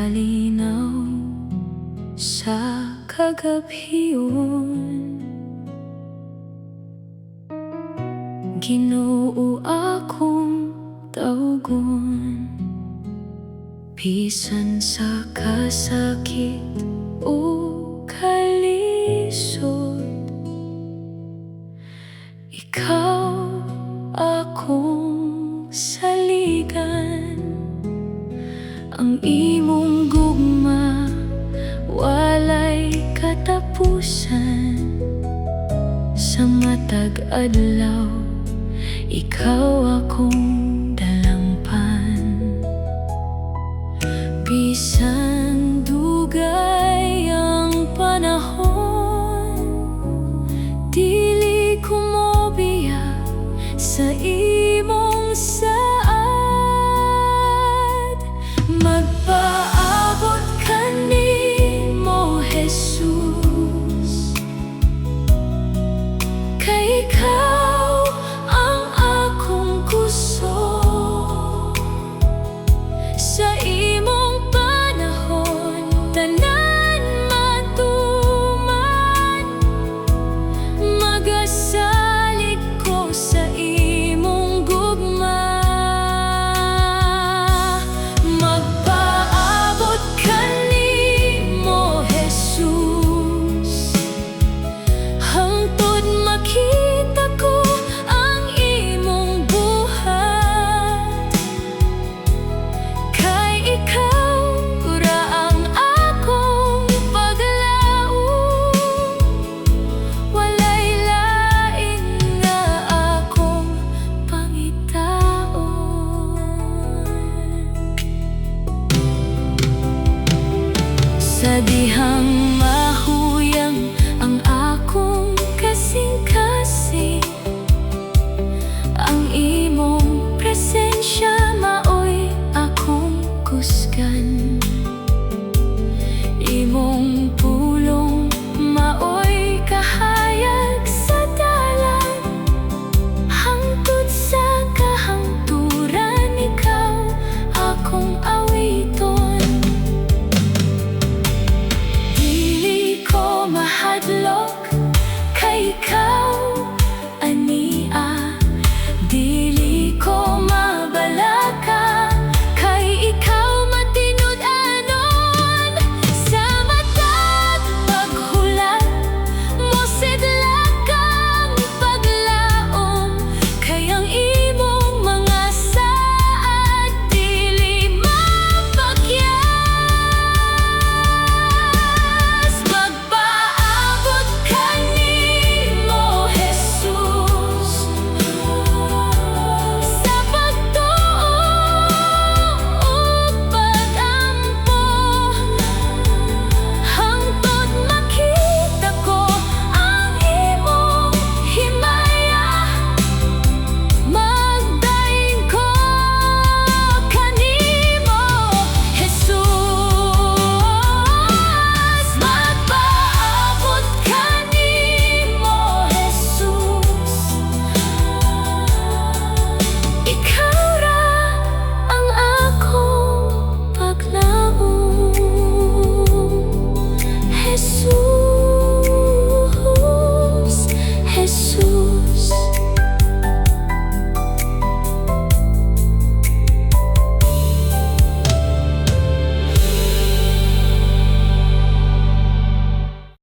malinaw sa kagabiyon. Ginoo akong tawgon, bisan sa kasakit o kalisod. Ikaw akong saligan, ang imong gugma walay katapusan. Sa matag adlaw, ikaw akong dalampan. Bisan dugay ang panahon, dili ko mobiya sa imong saad. Magpaabot Kanimo Hesus, kay ikaw ang akong gusto. Sa imong panahon, tanan matuman, magasalig ko sa imong gugma. Magpaabot Kanimo Hesus, hangtod makita ko ang imong buhat. Kay ikaw ra ang akong paglaom, walay lain nga akong pangitaon. Sa dihang